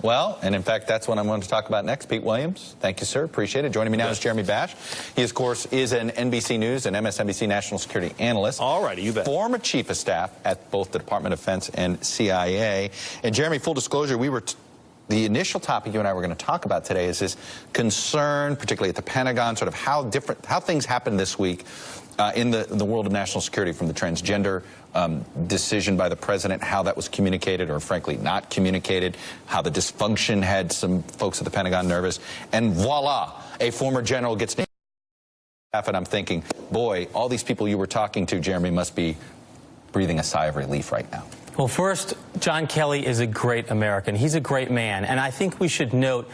Well, and in fact, that's what I'm going to talk about next. Pete Williams, thank you, sir. Appreciate it. Joining me now is Jeremy Bash. He, of course, is an NBC News and MSNBC national security analyst. All righty, you bet. Former chief of staff at both the Department of Defense and CIA. And Jeremy, full disclosure, the initial topic you and I were going to talk about today is this concern, particularly at the Pentagon, sort of how things happened this week in the world of national security, from the transgender decision by the president, how that was communicated or frankly not communicated, how the dysfunction had some folks at the Pentagon nervous, and voila, a former general gets named. And I'm thinking, boy, all these people you were talking to, Jeremy, must be breathing a sigh of relief right now. Well, first, John Kelly is a great American. He's a great man. And I think we should note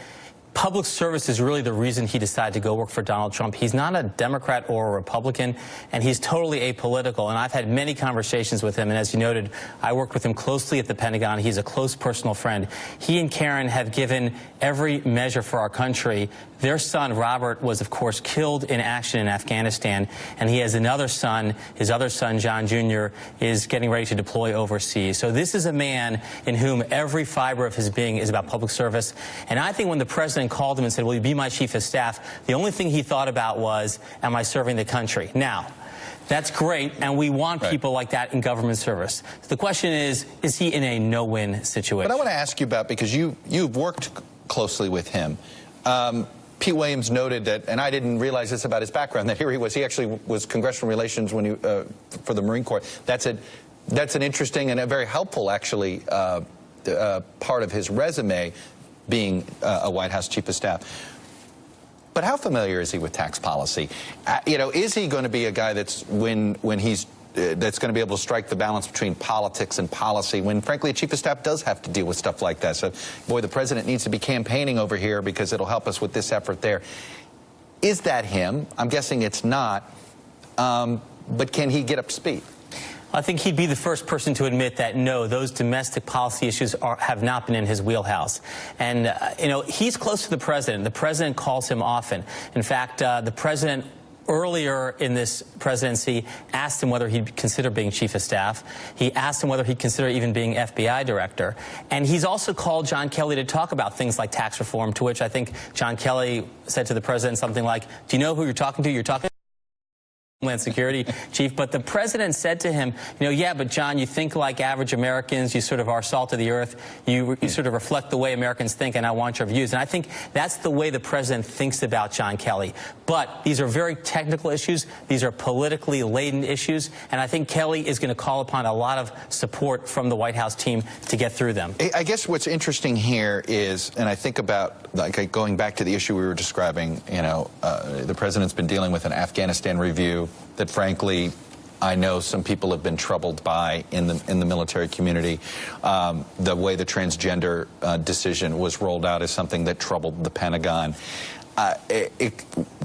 public service is really the reason he decided to go work for Donald Trump. He's not a Democrat or a Republican, and he's totally apolitical. And I've had many conversations with him. And as you noted, I worked with him closely at the Pentagon. He's a close personal friend. He and Karen have given every measure for our country. Their son, Robert, was, of course, killed in action in Afghanistan. And he has another son. His other son, John Jr., is getting ready to deploy overseas. So this is a man in whom every fiber of his being is about public service. And I think when the president called him and said, will you be my chief of staff, the only thing he thought about was, am I serving the country? Now, that's great, and we want people like that in government service. The question is he in a no-win situation? But I want to ask you about, because you've worked closely with him. Pete Williams noted that, and I didn't realize this about his background, that here he was. He actually was congressional relations when for the Marine Corps. That's an interesting and a very helpful, actually, part of his resume, being a White House chief of staff. But how familiar is he with tax policy? Is he going to be a guy that's that's going to be able to strike the balance between politics and policy when, frankly, a chief of staff does have to deal with stuff like that? So, boy, the president needs to be campaigning over here because it'll help us with this effort there. Is that him? I'm guessing it's not. But can he get up to speed? I think he'd be the first person to admit that, no, those domestic policy issues have not been in his wheelhouse. And, he's close to the president. The president calls him often. In fact, the president earlier in this presidency asked him whether he'd consider being chief of staff. He asked him whether he'd consider even being FBI director. And he's also called John Kelly to talk about things like tax reform, to which I think John Kelly said to the president something like, do you know who you're talking to? You're talking to Homeland Security chief. But the president said to him, yeah, but John, you think like average Americans. You sort of are salt of the earth. You sort of reflect the way Americans think, and I want your views. And I think that's the way the president thinks about John Kelly. But these are very technical issues. These are politically laden issues. And I think Kelly is going to call upon a lot of support from the White House team to get through them. I guess what's interesting here is, and I think about, like, going back to the issue we were describing, the president's been dealing with an Afghanistan review that, frankly, I know some people have been troubled by in the military community. The way the transgender decision was rolled out is something that troubled the Pentagon.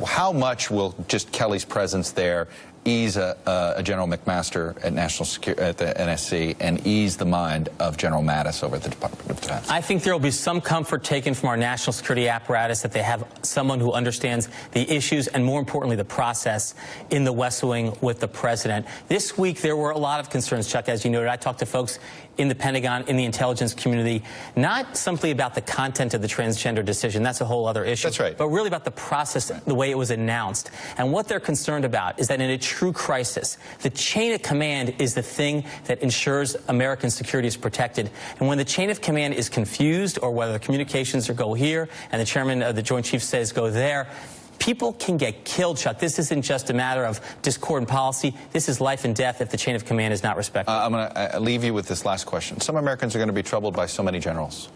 How much will just Kelly's presence there ease a General McMaster at National Security, at the NSC, and ease the mind of General Mattis over at the Department of Defense? I think there will be some comfort taken from our national security apparatus that they have someone who understands the issues and, more importantly, the process in the West Wing with the president. This week, there were a lot of concerns, Chuck, as you noted. I talked to folks in the Pentagon, in the intelligence community, not simply about the content of the transgender decision. That's a whole other issue. That's right. But really about the process, the way it was announced. And what they're concerned about is that in a true crisis, the chain of command is the thing that ensures American security is protected. And when the chain of command is confused, or whether the communications go here and the chairman of the Joint Chiefs says go there, people can get killed, Chuck. This isn't just a matter of discord and policy. This is life and death if the chain of command is not respected. I'm going to leave you with this last question. Some Americans are going to be troubled by so many generals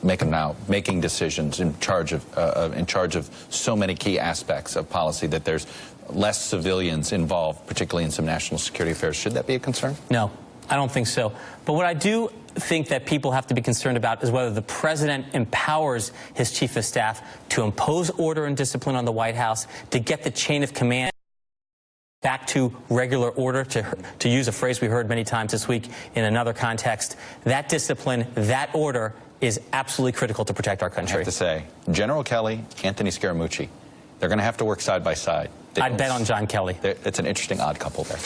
making decisions in charge of so many key aspects of policy that there's less civilians involved, particularly in some national security affairs. Should that be a concern? No, I don't think so. But what I do think that people have to be concerned about is whether the president empowers his chief of staff to impose order and discipline on the White House, to get the chain of command back to regular order, to use a phrase we heard many times this week in another context. That discipline, that order is absolutely critical to protect our country. I have to say, General Kelly, Anthony Scaramucci, they're going to have to work side by side. I'd bet on John Kelly. It's an interesting odd couple there.